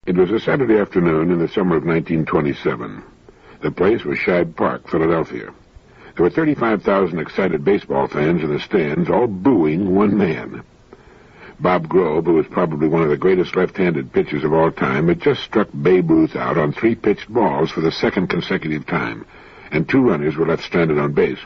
It was a Saturday afternoon in the summer of 1927. The place was Shibe Park, Philadelphia. There were 35,000 excited baseball fans in the stands, all booing one man. Bob Grove, who was probably one of the greatest left-handed pitchers of all time, had just struck Babe Ruth out on 3 pitched balls for the second consecutive time, and 2 runners were left stranded on base.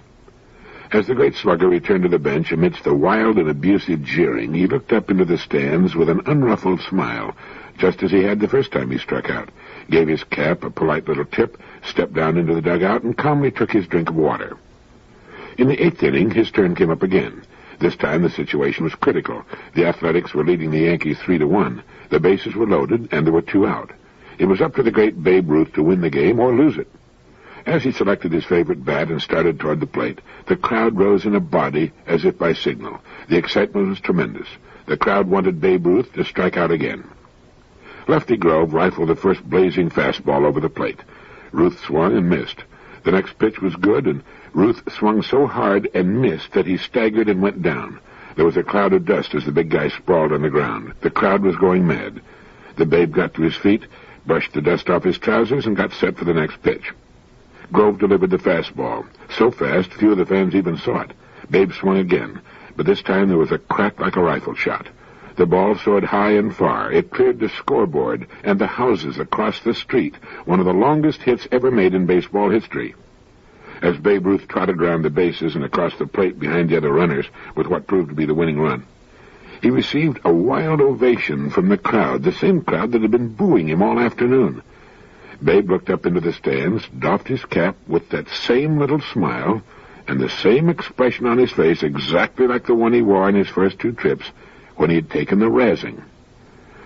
As the great slugger returned to the bench amidst the wild and abusive jeering, he looked up into the stands with an unruffled smile, just as he had the first time he struck out, gave his cap a polite little tip, stepped down into the dugout, and calmly took his drink of water. In the 8th inning, his turn came up again. This time the situation was critical. The Athletics were leading the Yankees 3-1. The bases were loaded, and there were 2 out. It was up to the great Babe Ruth to win the game or lose it. As he selected his favorite bat and started toward the plate, the crowd rose in a body as if by signal. The excitement was tremendous. The crowd wanted Babe Ruth to strike out again. Lefty Grove rifled the first blazing fastball over the plate. Ruth swung and missed. The next pitch was good, and Ruth swung so hard and missed that he staggered and went down. There was a cloud of dust as the big guy sprawled on the ground. The crowd was going mad. The Babe got to his feet, brushed the dust off his trousers, and got set for the next pitch. Grove delivered the fastball. So fast, few of the fans even saw it. Babe swung again, but this time there was a crack like a rifle shot. The ball soared high and far. It cleared the scoreboard and the houses across the street, one of the longest hits ever made in baseball history. As Babe Ruth trotted around the bases and across the plate behind the other runners with what proved to be the winning run, he received a wild ovation from the crowd, the same crowd that had been booing him all afternoon. Babe looked up into the stands, doffed his cap with that same little smile and the same expression on his face, exactly like the one he wore on his first 2 trips, when he had taken the razzing.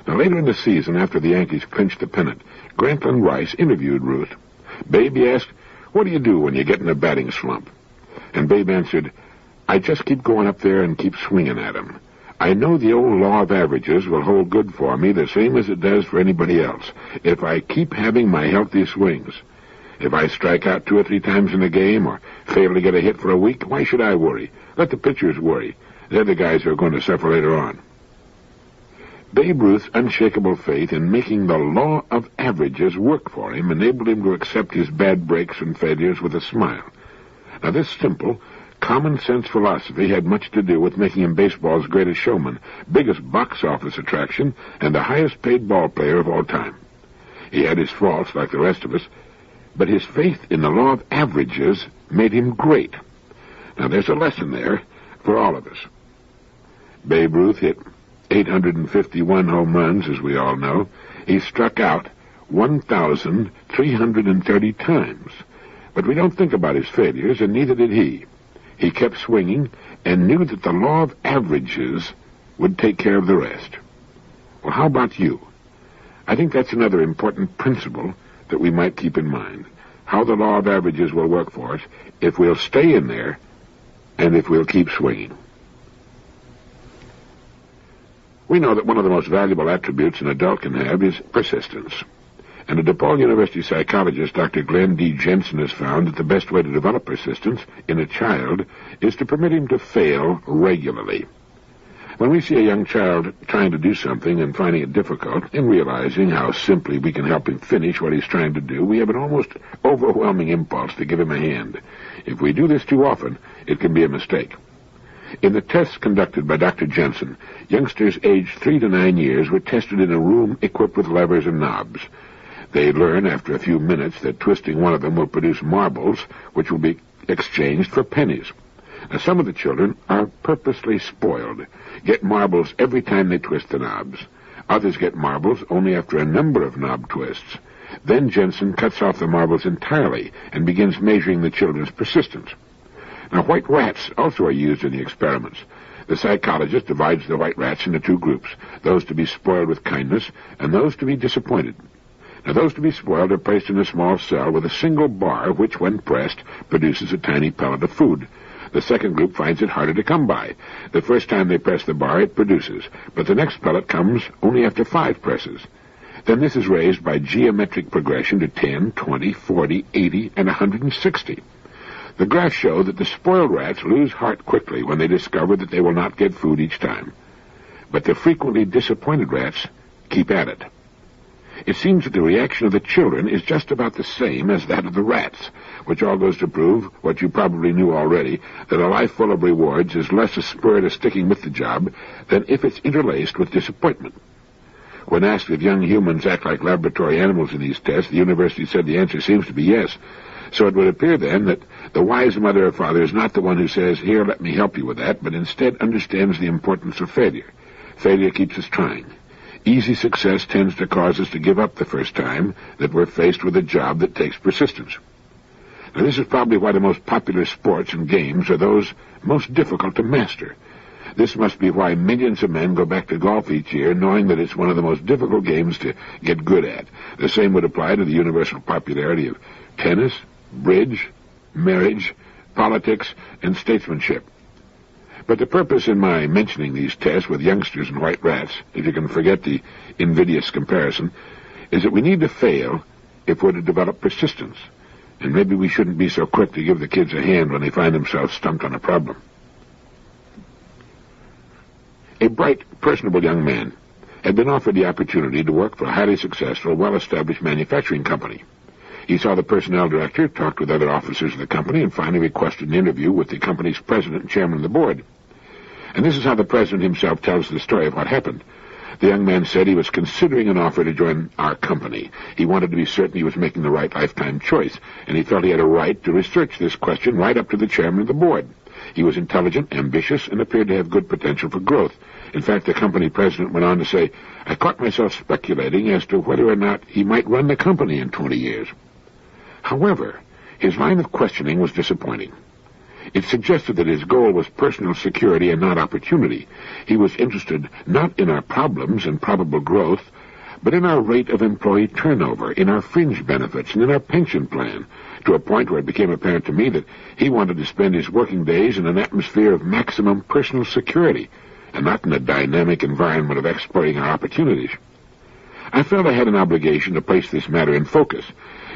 Now, later in the season, after the Yankees clinched the pennant, Grantland Rice interviewed Ruth. Babe, he asked, "What do you do when you get in a batting slump?" And Babe answered, "I just keep going up there and keep swinging at 'em. I know the old law of averages will hold good for me, the same as it does for anybody else, if I keep having my healthy swings. If I strike out 2 or 3 times in a game or fail to get a hit for a week, why should I worry? Let the pitchers worry. They're the guys who are going to suffer later on." Babe Ruth's unshakable faith in making the law of averages work for him enabled him to accept his bad breaks and failures with a smile. Now, this simple, common-sense philosophy had much to do with making him baseball's greatest showman, biggest box office attraction, and the highest-paid ball player of all time. He had his faults, like the rest of us, but his faith in the law of averages made him great. Now, there's a lesson there for all of us. Babe Ruth hit 851 home runs, as we all know. He struck out 1,330 times. But we don't think about his failures, and neither did he. He kept swinging and knew that the law of averages would take care of the rest. Well, how about you? I think that's another important principle that we might keep in mind. How the law of averages will work for us if we'll stay in there and if we'll keep swinging. We know that one of the most valuable attributes an adult can have is persistence. And a DePaul University psychologist, Dr. Glenn D. Jensen, has found that the best way to develop persistence in a child is to permit him to fail regularly. When we see a young child trying to do something and finding it difficult, and realizing how simply we can help him finish what he's trying to do, we have an almost overwhelming impulse to give him a hand. If we do this too often, it can be a mistake. In the tests conducted by Dr. Jensen, youngsters aged 3 to 9 years were tested in a room equipped with levers and knobs. They learn after a few minutes that twisting one of them will produce marbles, which will be exchanged for pennies. Now, some of the children are purposely spoiled, get marbles every time they twist the knobs. Others get marbles only after a number of knob twists. Then Jensen cuts off the marbles entirely and begins measuring the children's persistence. Now, white rats also are used in the experiments. The psychologist divides the white rats into 2 groups, those to be spoiled with kindness and those to be disappointed. Now, those to be spoiled are placed in a small cell with a single bar, which, when pressed, produces a tiny pellet of food. The second group finds it harder to come by. The first time they press the bar, it produces, but the next pellet comes only after 5 presses. Then this is raised by geometric progression to 10, 20, 40, 80, and 160. The graphs show that the spoiled rats lose heart quickly when they discover that they will not get food each time. But the frequently disappointed rats keep at it. It seems that the reaction of the children is just about the same as that of the rats, which all goes to prove what you probably knew already, that a life full of rewards is less a spur to sticking with the job than if it's interlaced with disappointment. When asked if young humans act like laboratory animals in these tests, the university said the answer seems to be yes. So it would appear then that the wise mother or father is not the one who says, "Here, let me help you with that," but instead understands the importance of failure. Failure keeps us trying. Easy success tends to cause us to give up the first time that we're faced with a job that takes persistence. Now, this is probably why the most popular sports and games are those most difficult to master. This must be why millions of men go back to golf each year, knowing that it's one of the most difficult games to get good at. The same would apply to the universal popularity of tennis, bridge, marriage, politics, and statesmanship. But the purpose in my mentioning these tests with youngsters and white rats, if you can forget the invidious comparison, is that we need to fail if we're to develop persistence. And maybe we shouldn't be so quick to give the kids a hand when they find themselves stumped on a problem. A bright, personable young man had been offered the opportunity to work for a highly successful, well-established manufacturing company. He saw the personnel director, talked with other officers of the company, and finally requested an interview with the company's president and chairman of the board. And this is how the president himself tells the story of what happened. The young man said he was considering an offer to join our company. He wanted to be certain he was making the right lifetime choice, and he felt he had a right to research this question right up to the chairman of the board. He was intelligent, ambitious, and appeared to have good potential for growth. In fact, the company president went on to say, "I caught myself speculating as to whether or not he might run the company in 20 years. However, his line of questioning was disappointing. It suggested that his goal was personal security and not opportunity. He was interested not in our problems and probable growth, but in our rate of employee turnover, in our fringe benefits, and in our pension plan, to a point where it became apparent to me that he wanted to spend his working days in an atmosphere of maximum personal security, and not in a dynamic environment of exploiting our opportunities. I felt I had an obligation to place this matter in focus,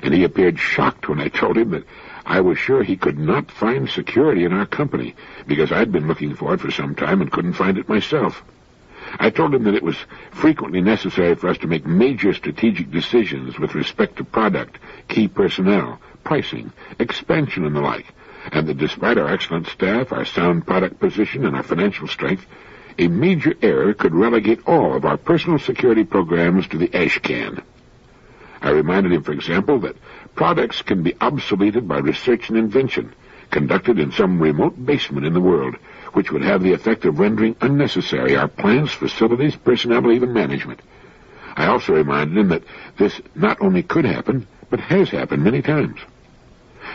and he appeared shocked when I told him that I was sure he could not find security in our company, because I'd been looking for it for some time and couldn't find it myself. I told him that it was frequently necessary for us to make major strategic decisions with respect to product, key personnel, pricing, expansion, and the like, and that despite our excellent staff, our sound product position, and our financial strength, a major error could relegate all of our personal security programs to the ash can. I reminded him, for example, that products can be obsoleted by research and invention, conducted in some remote basement in the world, which would have the effect of rendering unnecessary our plants, facilities, personnel, even management. I also reminded him that this not only could happen, but has happened many times.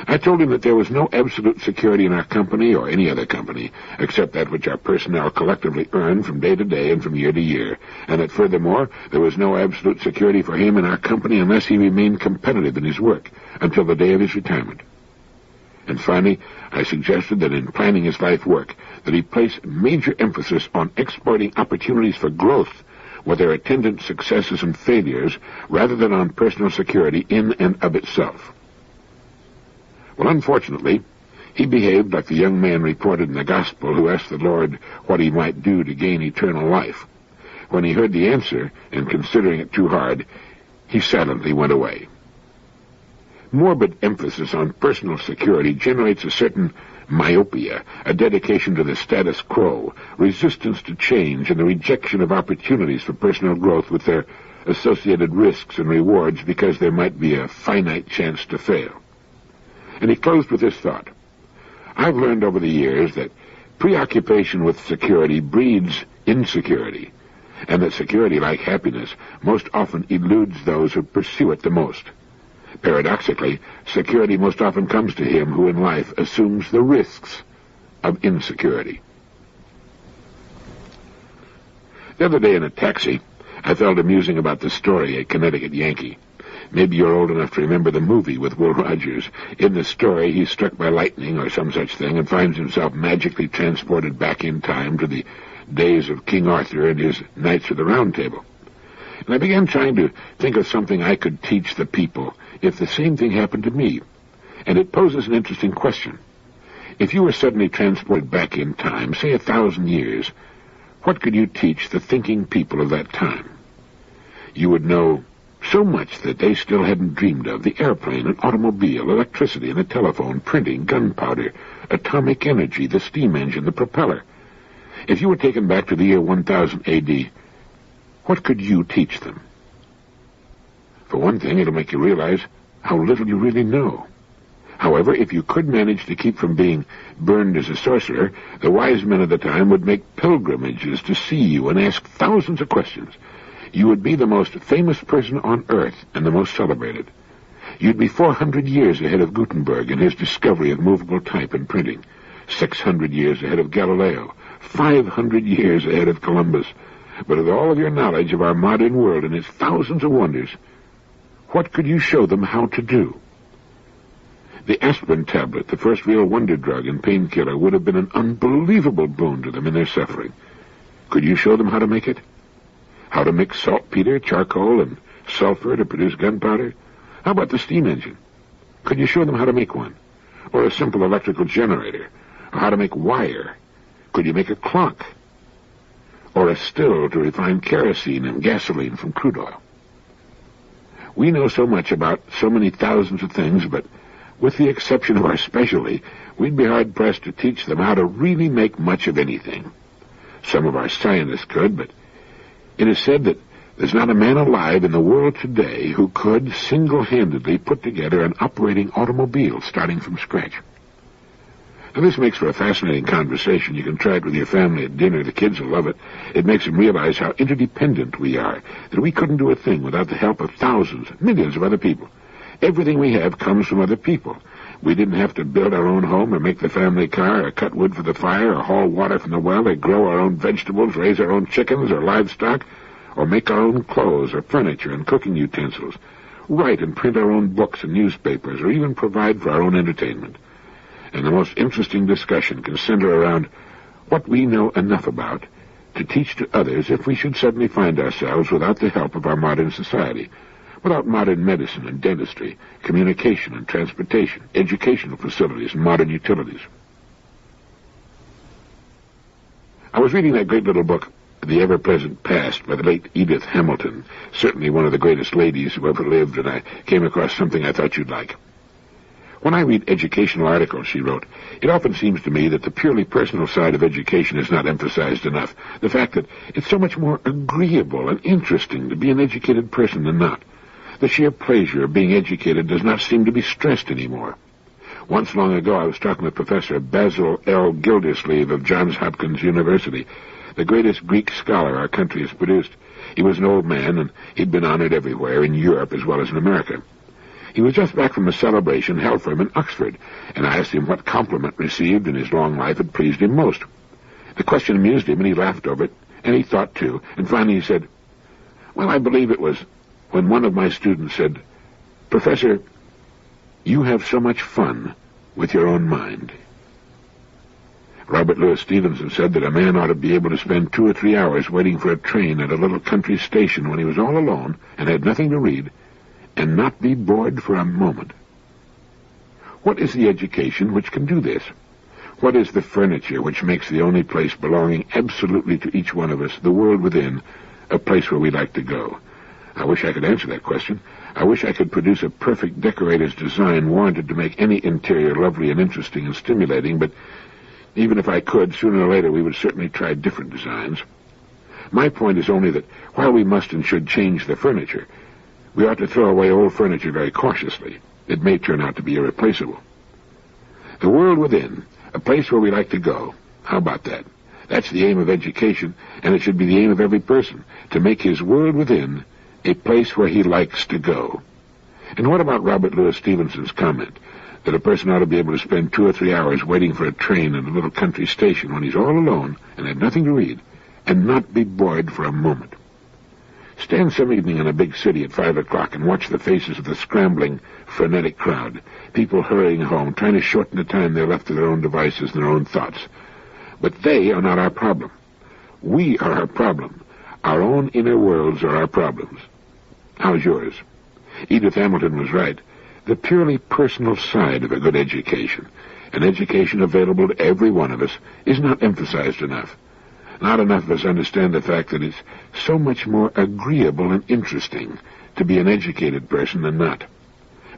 I told him that there was no absolute security in our company or any other company, except that which our personnel collectively earn from day to day and from year to year, and that furthermore there was no absolute security for him in our company unless he remained competitive in his work until the day of his retirement. And finally, I suggested that in planning his life work, that he place major emphasis on exploiting opportunities for growth with their attendant successes and failures, rather than on personal security in and of itself. Well, unfortunately, he behaved like the young man reported in the Gospel who asked the Lord what he might do to gain eternal life. When he heard the answer, and considering it too hard, he silently went away. Morbid emphasis on personal security generates a certain myopia, a dedication to the status quo, resistance to change, and the rejection of opportunities for personal growth with their associated risks and rewards because there might be a finite chance to fail. And he closed with this thought: I've learned over the years that preoccupation with security breeds insecurity, and that security, like happiness, most often eludes those who pursue it the most. Paradoxically, security most often comes to him who in life assumes the risks of insecurity. The other day in a taxi, I felt amusing about the story, A Connecticut Yankee. Maybe you're old enough to remember the movie with Will Rogers. In the story, he's struck by lightning or some such thing and finds himself magically transported back in time to the days of King Arthur and his Knights of the Round Table. And I began trying to think of something I could teach the people if the same thing happened to me. And it poses an interesting question. If you were suddenly transported back in time, say 1,000 years, what could you teach the thinking people of that time? You would know so much that they still hadn't dreamed of: the airplane, an automobile, electricity, and a telephone, printing, gunpowder, atomic energy, the steam engine, the propeller. If you were taken back to the year 1000 A.D., what could you teach them? For one thing, it'll make you realize how little you really know. However, if you could manage to keep from being burned as a sorcerer, the wise men of the time would make pilgrimages to see you and ask thousands of questions. You would be the most famous person on earth and the most celebrated. You'd be 400 years ahead of Gutenberg in his discovery of movable type and printing, 600 years ahead of Galileo, 500 years ahead of Columbus. But with all of your knowledge of our modern world and its thousands of wonders, what could you show them how to do? The aspirin tablet, the first real wonder drug and painkiller, would have been an unbelievable boon to them in their suffering. Could you show them how to make it? How to mix saltpeter, charcoal, and sulfur to produce gunpowder? How about the steam engine? Could you show them how to make one? Or a simple electrical generator? Or how to make wire? Could you make a clock? Or a still to refine kerosene and gasoline from crude oil? We know so much about so many thousands of things, but with the exception of our specialty, we'd be hard-pressed to teach them how to really make much of anything. Some of our scientists could, but it is said that there's not a man alive in the world today who could single-handedly put together an operating automobile starting from scratch. Now, this makes for a fascinating conversation. You can try it with your family at dinner. The kids will love it. It makes them realize how interdependent we are, that we couldn't do a thing without the help of thousands, millions of other people. Everything we have comes from other people. We didn't have to build our own home or make the family car or cut wood for the fire or haul water from the well or grow our own vegetables, raise our own chickens or livestock, or make our own clothes or furniture and cooking utensils, write and print our own books and newspapers, or even provide for our own entertainment. And the most interesting discussion can center around what we know enough about to teach to others if we should suddenly find ourselves without the help of our modern society, without modern medicine and dentistry, communication and transportation, educational facilities and modern utilities. I was reading that great little book, The Ever-Present Past, by the late Edith Hamilton, certainly one of the greatest ladies who ever lived, and I came across something I thought you'd like. When I read educational articles, she wrote, it often seems to me that the purely personal side of education is not emphasized enough. The fact that it's so much more agreeable and interesting to be an educated person than not. The sheer pleasure of being educated does not seem to be stressed anymore. Once long ago, I was talking with Professor Basil L. Gildersleeve of Johns Hopkins University, the greatest Greek scholar our country has produced. He was an old man, and he'd been honored everywhere, in Europe as well as in America. He was just back from a celebration held for him in Oxford, and I asked him what compliment received in his long life had pleased him most. The question amused him, and he laughed over it, and he thought too, and finally he said, well, I believe it was when one of my students said, Professor, you have so much fun with your own mind. Robert Louis Stevenson said that a man ought to be able to spend 2 or 3 hours waiting for a train at a little country station when he was all alone and had nothing to read, and not be bored for a moment. What is the education which can do this? What is the furniture which makes the only place belonging absolutely to each one of us, the world within, a place where we like to go? I wish I could answer that question. I wish I could produce a perfect decorator's design warranted to make any interior lovely and interesting and stimulating, but even if I could, sooner or later we would certainly try different designs. My point is only that while we must and should change the furniture, we ought to throw away old furniture very cautiously. It may turn out to be irreplaceable. The world within, a place where we like to go. How about that? That's the aim of education, and it should be the aim of every person, to make his world within a place where he likes to go. And what about Robert Louis Stevenson's comment that a person ought to be able to spend 2 or 3 hours waiting for a train at a little country station when he's all alone and had nothing to read, and not be bored for a moment? Stand some evening in a big city at 5 o'clock and watch the faces of the scrambling, frenetic crowd, people hurrying home, trying to shorten the time they're left to their own devices and their own thoughts. But they are not our problem. We are our problem. Our own inner worlds are our problems. How's yours? Edith Hamilton was right. The purely personal side of a good education, an education available to every one of us, is not emphasized enough. Not enough of us understand the fact that it's so much more agreeable and interesting to be an educated person than not.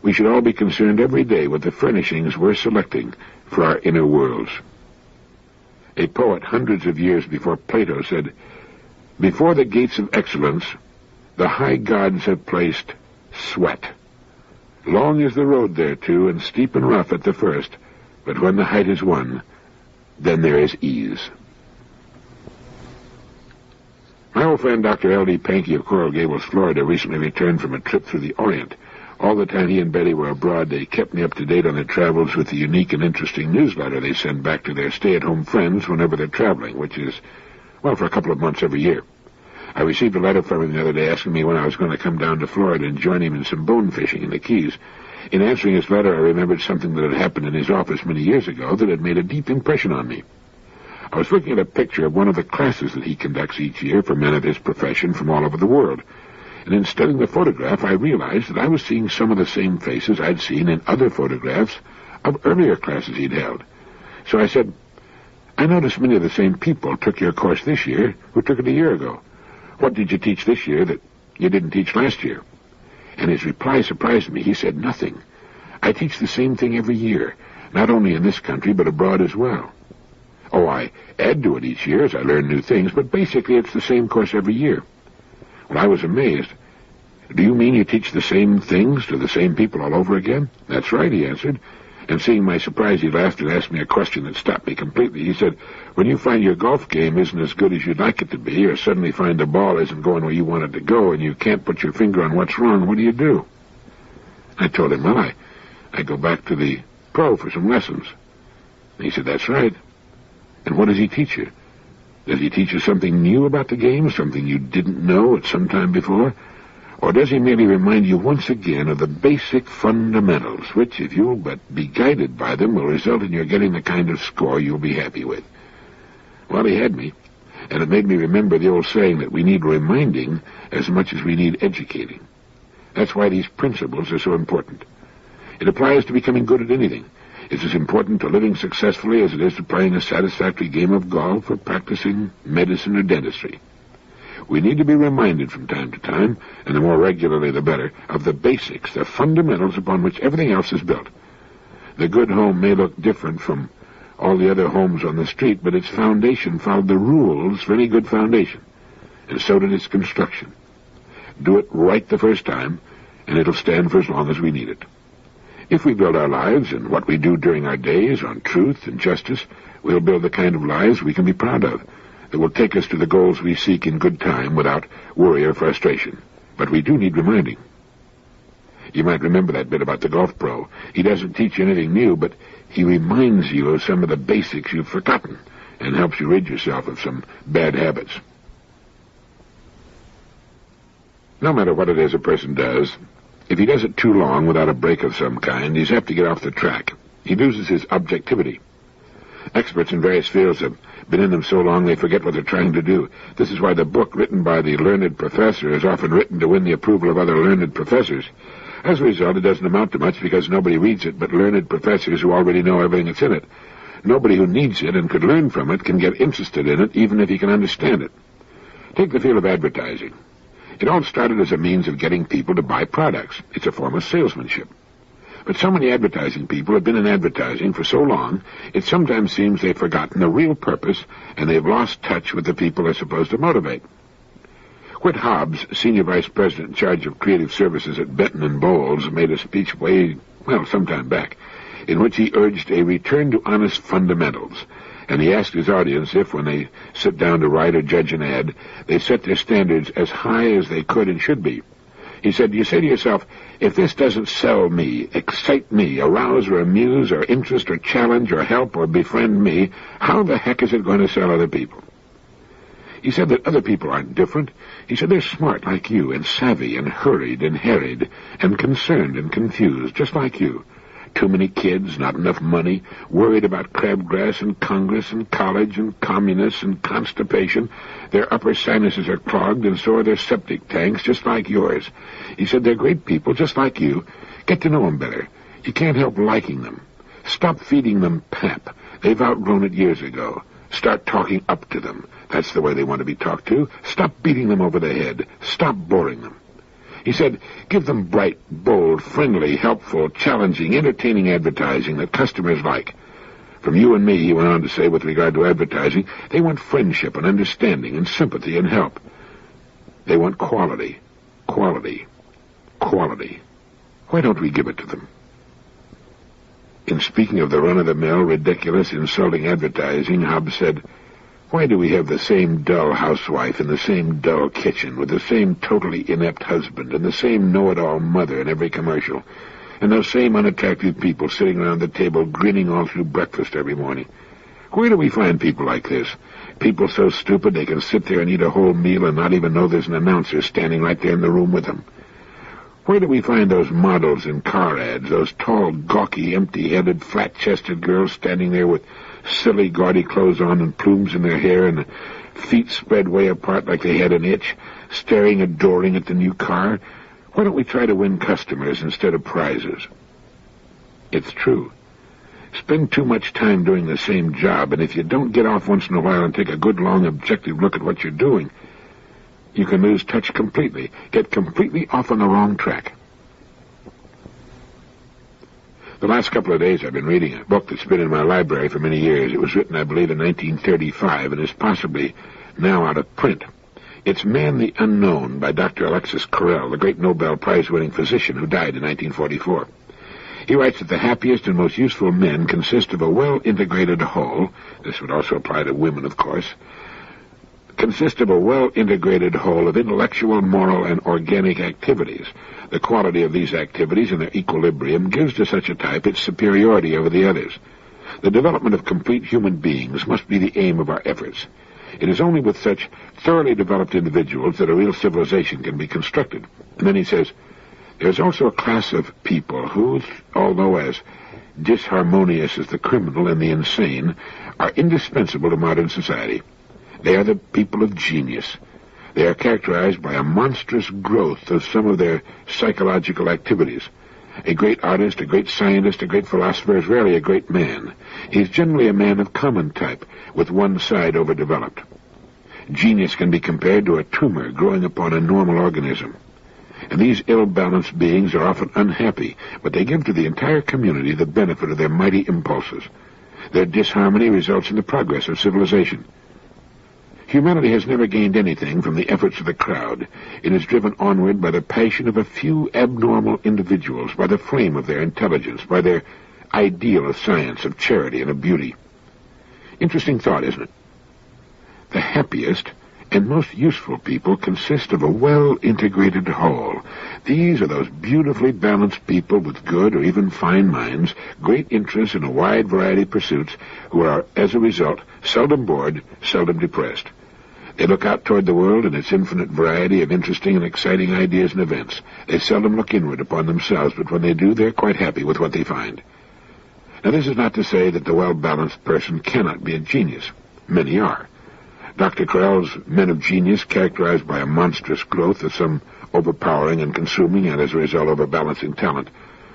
We should all be concerned every day with the furnishings we're selecting for our inner worlds. A poet hundreds of years before Plato said, "Before the gates of excellence, the high gods have placed sweat. Long is the road thereto, and steep and rough at the first, but when the height is won, then there is ease." My old friend Dr. L.D. Pankey of Coral Gables, Florida, recently returned from a trip through the Orient. All the time he and Betty were abroad, they kept me up to date on their travels with the unique and interesting newsletter they send back to their stay-at-home friends whenever they're traveling, which is, well, for a couple of months every year. I received a letter from him the other day asking me when I was going to come down to Florida and join him in some bone fishing in the Keys. In answering his letter, I remembered something that had happened in his office many years ago that had made a deep impression on me. I was looking at a picture of one of the classes that he conducts each year for men of his profession from all over the world. And in studying the photograph, I realized that I was seeing some of the same faces I'd seen in other photographs of earlier classes he'd held. So I said, "I noticed many of the same people took your course this year who took it a year ago. What did you teach this year that you didn't teach last year?" And his reply surprised me. He said, "Nothing. I teach the same thing every year, not only in this country but abroad as well. Oh, I add to it each year as I learn new things, but basically it's the same course every year." Well, I was amazed. "Do you mean you teach the same things to the same people all over again?" "That's right," he answered. And seeing my surprise, he laughed and asked me a question that stopped me completely. He said, "When you find your golf game isn't as good as you'd like it to be, or suddenly find the ball isn't going where you want it to go, and you can't put your finger on what's wrong, what do you do?" I told him, "Well, I go back to the pro for some lessons." And he said, "That's right. And what does he teach you? Does he teach you something new about the game, something you didn't know at some time before? Or does he merely remind you once again of the basic fundamentals, which, if you'll but be guided by them, will result in your getting the kind of score you'll be happy with?" Well, he had me, and it made me remember the old saying that we need reminding as much as we need educating. That's why these principles are so important. It applies to becoming good at anything. It's as important to living successfully as it is to playing a satisfactory game of golf or practicing medicine or dentistry. We need to be reminded from time to time, and the more regularly the better, of the basics, the fundamentals upon which everything else is built. The good home may look different from all the other homes on the street, but its foundation followed the rules for any good foundation, and so did its construction. Do it right the first time, and it'll stand for as long as we need it. If we build our lives and what we do during our days on truth and justice, we'll build the kind of lives we can be proud of, that will take us to the goals we seek in good time without worry or frustration. But we do need reminding. You might remember that bit about the golf pro. He doesn't teach you anything new, but he reminds you of some of the basics you've forgotten and helps you rid yourself of some bad habits. No matter what it is a person does, if he does it too long without a break of some kind, he's apt to get off the track. He loses his objectivity. Experts in various fields have been in them so long they forget what they're trying to do. This is why the book written by the learned professor is often written to win the approval of other learned professors. As a result, it doesn't amount to much because nobody reads it but learned professors who already know everything that's in it. Nobody who needs it and could learn from it can get interested in it even if he can understand it. Take the field of advertising. It all started as a means of getting people to buy products. It's a form of salesmanship. But so many advertising people have been in advertising for so long, it sometimes seems they've forgotten the real purpose, and they've lost touch with the people they're supposed to motivate. Whit Hobbs, Senior Vice President in charge of Creative Services at Benton & Bowles, made a speech some time back, in which he urged a return to honest fundamentals, and he asked his audience if, when they sit down to write or judge an ad, they set their standards as high as they could and should be. He said, you say to yourself, if this doesn't sell me, excite me, arouse or amuse or interest or challenge or help or befriend me, how the heck is it going to sell other people? He said that other people aren't different. He said they're smart like you and savvy and hurried and harried and concerned and confused, just like you. Too many kids, not enough money, worried about crabgrass and Congress and college and communists and constipation. Their upper sinuses are clogged and so are their septic tanks, just like yours. He said they're great people, just like you. Get to know them better. You can't help liking them. Stop feeding them pap. They've outgrown it years ago. Start talking up to them. That's the way they want to be talked to. Stop beating them over the head. Stop boring them. He said, give them bright, bold, friendly, helpful, challenging, entertaining advertising that customers like. From you and me, he went on to say, with regard to advertising, they want friendship and understanding and sympathy and help. They want quality, quality, quality. Why don't we give it to them? In speaking of the run-of-the-mill, ridiculous, insulting advertising, Hobbes said, why do we have the same dull housewife in the same dull kitchen, with the same totally inept husband and the same know-it-all mother in every commercial, and those same unattractive people sitting around the table grinning all through breakfast every morning? Where do we find people like this? People so stupid they can sit there and eat a whole meal and not even know there's an announcer standing right there in the room with them. Where do we find those models in car ads, those tall, gawky, empty-headed, flat-chested girls standing there with silly, gaudy clothes on and plumes in their hair and feet spread way apart like they had an itch, staring adoring at the new car? Why don't we try to win customers instead of prizes? It's true. Spend too much time doing the same job, and if you don't get off once in a while and take a good, long, objective look at what you're doing, you can lose touch completely, get completely off on the wrong track. The last couple of days I've been reading a book that's been in my library for many years. It was written, I believe, in 1935 and is possibly now out of print. It's Man the Unknown by Dr. Alexis Carrel, the great Nobel Prize-winning physician who died in 1944. He writes that the happiest and most useful men consist of a well-integrated whole. This would also apply to women, of course. Consist of a well-integrated whole of intellectual, moral, and organic activities. The quality of these activities and their equilibrium gives to such a type its superiority over the others. The development of complete human beings must be the aim of our efforts. It is only with such thoroughly developed individuals that a real civilization can be constructed. And then he says, there's also a class of people who, although as disharmonious as the criminal and the insane, are indispensable to modern society. They are the people of genius. They are characterized by a monstrous growth of some of their psychological activities. A great artist, a great scientist, a great philosopher is rarely a great man. He is generally a man of common type, with one side overdeveloped. Genius can be compared to a tumor growing upon a normal organism. And these ill-balanced beings are often unhappy, but they give to the entire community the benefit of their mighty impulses. Their disharmony results in the progress of civilization. Humanity has never gained anything from the efforts of the crowd. It is driven onward by the passion of a few abnormal individuals, by the flame of their intelligence, by their ideal of science, of charity, and of beauty. Interesting thought, isn't it? The happiest and most useful people consist of a well-integrated whole. These are those beautifully balanced people with good or even fine minds, great interests in a wide variety of pursuits, who are, as a result, seldom bored, seldom depressed. They look out toward the world in its infinite variety of interesting and exciting ideas and events. They seldom look inward upon themselves, but when they do, they're quite happy with what they find. Now, this is not to say that the well-balanced person cannot be a genius. Many are. Dr. Carrel's men of genius, characterized by a monstrous growth of some overpowering and consuming and, as a result, overbalancing talent,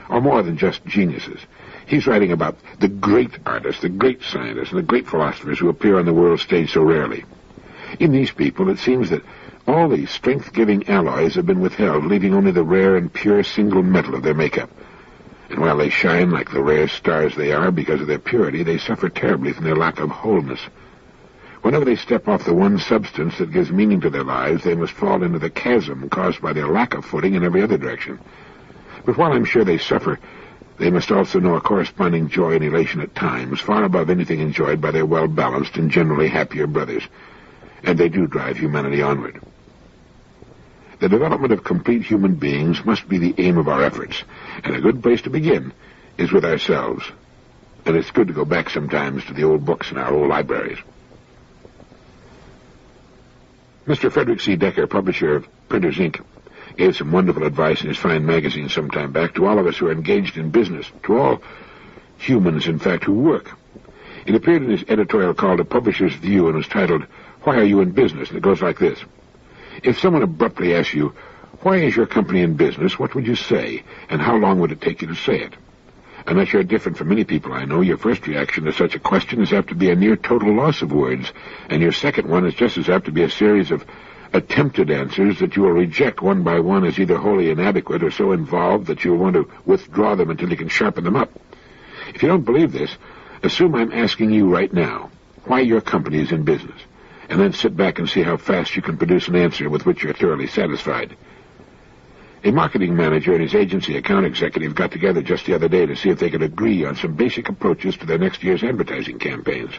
are more than just geniuses. He's writing about the great artists, the great scientists, and the great philosophers who appear on the world stage so rarely. In these people, it seems that all these strength-giving alloys have been withheld, leaving only the rare and pure single metal of their makeup. And while they shine like the rare stars they are because of their purity, they suffer terribly from their lack of wholeness. Whenever they step off the one substance that gives meaning to their lives, they must fall into the chasm caused by their lack of footing in every other direction. But while I'm sure they suffer, they must also know a corresponding joy and elation at times, far above anything enjoyed by their well-balanced and generally happier brothers. And they do drive humanity onward. The development of complete human beings must be the aim of our efforts, and a good place to begin is with ourselves. And it's good to go back sometimes to the old books in our old libraries. Mr. Frederick C. Decker, publisher of Printers, Inc., gave some wonderful advice in his fine magazine some time back to all of us who are engaged in business, to all humans, in fact, who work. It appeared in his editorial called A Publisher's View and was titled, Why Are You in Business? And it goes like this. If someone abruptly asks you, why is your company in business, what would you say, and how long would it take you to say it? Unless you're different from many people I know, your first reaction to such a question is apt to be a near total loss of words, and your second one is just as apt to be a series of attempted answers that you will reject one by one as either wholly inadequate or so involved that you'll want to withdraw them until you can sharpen them up. If you don't believe this, assume I'm asking you right now why your company is in business, and then sit back and see how fast you can produce an answer with which you're thoroughly satisfied. A marketing manager and his agency account executive got together just the other day to see if they could agree on some basic approaches to their next year's advertising campaigns.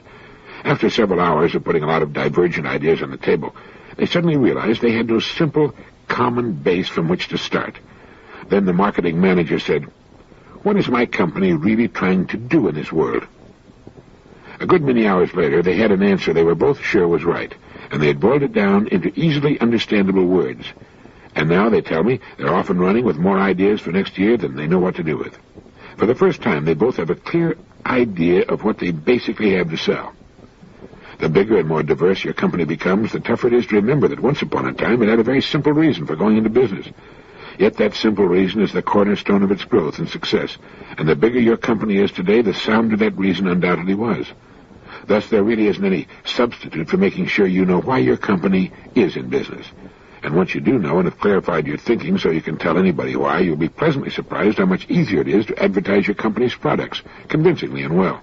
After several hours of putting a lot of divergent ideas on the table, they suddenly realized they had no simple, common base from which to start. Then the marketing manager said, "What is my company really trying to do in this world?" A good many hours later, they had an answer they were both sure was right, and they had boiled it down into easily understandable words. And now, they tell me, they're off and running with more ideas for next year than they know what to do with. For the first time, they both have a clear idea of what they basically have to sell. The bigger and more diverse your company becomes, the tougher it is to remember that once upon a time it had a very simple reason for going into business. Yet that simple reason is the cornerstone of its growth and success, and the bigger your company is today, the sounder that reason undoubtedly was. Thus, there really isn't any substitute for making sure you know why your company is in business. And once you do know and have clarified your thinking so you can tell anybody why, you'll be pleasantly surprised how much easier it is to advertise your company's products, convincingly and well.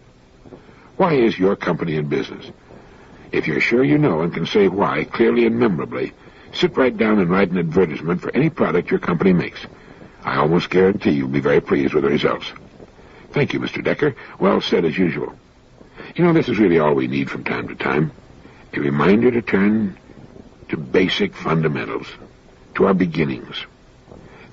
Why is your company in business? If you're sure you know and can say why clearly and memorably, sit right down and write an advertisement for any product your company makes. I almost guarantee you'll be very pleased with the results. Thank you, Mr. Decker. Well said as usual. You know, this is really all we need from time to time. A reminder to turn to basic fundamentals, to our beginnings.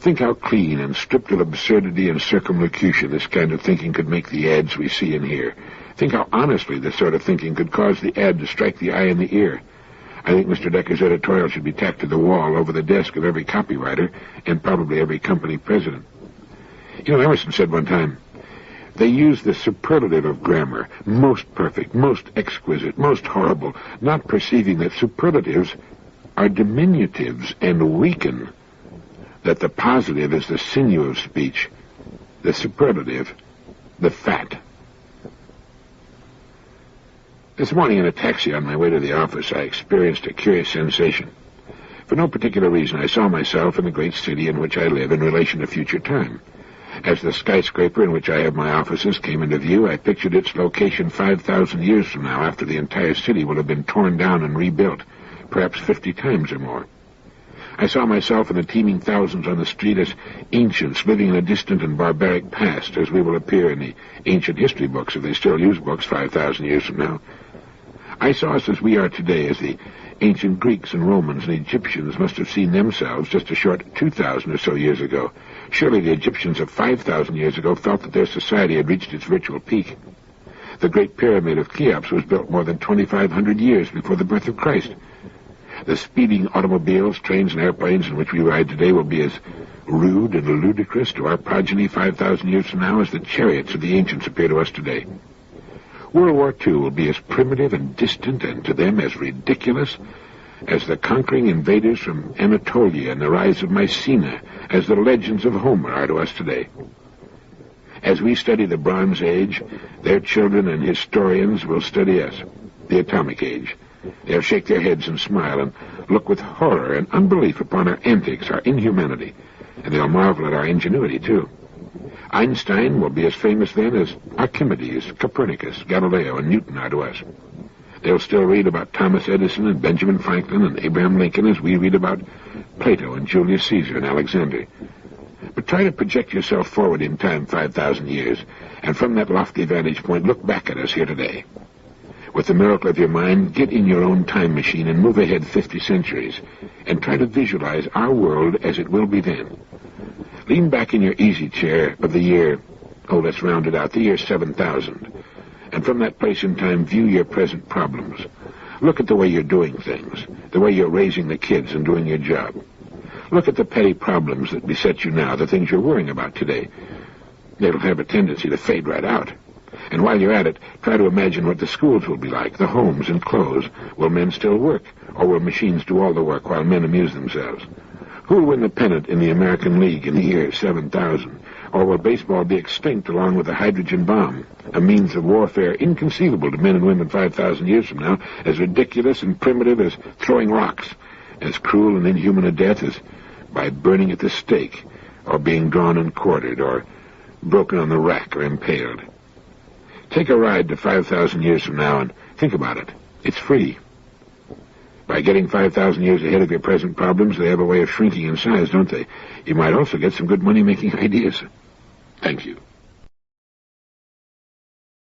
Think how clean and stripped of absurdity and circumlocution this kind of thinking could make the ads we see and hear. Think how honestly this sort of thinking could cause the ad to strike the eye and the ear. I think Mr. Decker's editorial should be tacked to the wall over the desk of every copywriter and probably every company president. You know, Emerson said one time, they use the superlative of grammar, most perfect, most exquisite, most horrible, not perceiving that superlatives are diminutives and weaken, that the positive is the sinew of speech, the superlative, the fat. This morning in a taxi on my way to the office, I experienced a curious sensation. For no particular reason, I saw myself in the great city in which I live in relation to future time. As the skyscraper in which I have my offices came into view, I pictured its location 5,000 years from now, after the entire city will have been torn down and rebuilt, perhaps 50 times or more. I saw myself and the teeming thousands on the street as ancients living in a distant and barbaric past, as we will appear in the ancient history books, if they still use books 5,000 years from now. I saw us as we are today, as the ancient Greeks and Romans and Egyptians must have seen themselves just a short 2,000 or so years ago. Surely the Egyptians of 5,000 years ago felt that their society had reached its virtual peak. The Great Pyramid of Cheops was built more than 2,500 years before the birth of Christ. The speeding automobiles, trains, and airplanes in which we ride today will be as rude and ludicrous to our progeny 5,000 years from now as the chariots of the ancients appear to us today. World War II will be as primitive and distant, and to them as ridiculous, as the conquering invaders from Anatolia and the rise of Mycenae, as the legends of Homer are to us today. As we study the Bronze Age, their children and historians will study us, the Atomic Age. They'll shake their heads and smile and look with horror and unbelief upon our antics, our inhumanity, and they'll marvel at our ingenuity, too. Einstein will be as famous then as Archimedes, Copernicus, Galileo, and Newton are to us. They'll still read about Thomas Edison and Benjamin Franklin and Abraham Lincoln as we read about Plato and Julius Caesar and Alexander. But try to project yourself forward in time 5,000 years, and from that lofty vantage point look back at us here today. With the miracle of your mind, get in your own time machine and move ahead 50 centuries, and try to visualize our world as it will be then. Lean back in your easy chair of the year, let's round it out, the year 7000, and from that place in time view your present problems. Look at the way you're doing things, the way you're raising the kids and doing your job. Look at the petty problems that beset you now, the things you're worrying about today. They'll have a tendency to fade right out. And while you're at it, try to imagine what the schools will be like, the homes and clothes. Will men still work, or will machines do all the work while men amuse themselves? Who will win the pennant in the American League in the year 7000? Or will baseball be extinct along with the hydrogen bomb, a means of warfare inconceivable to men and women 5,000 years from now, as ridiculous and primitive as throwing rocks, as cruel and inhuman a death as by burning at the stake, or being drawn and quartered, or broken on the rack or impaled. Take a ride to 5,000 years from now and think about it. It's free. By getting 5,000 years ahead of your present problems, they have a way of shrinking in size, don't they? You might also get some good money-making ideas. Thank you.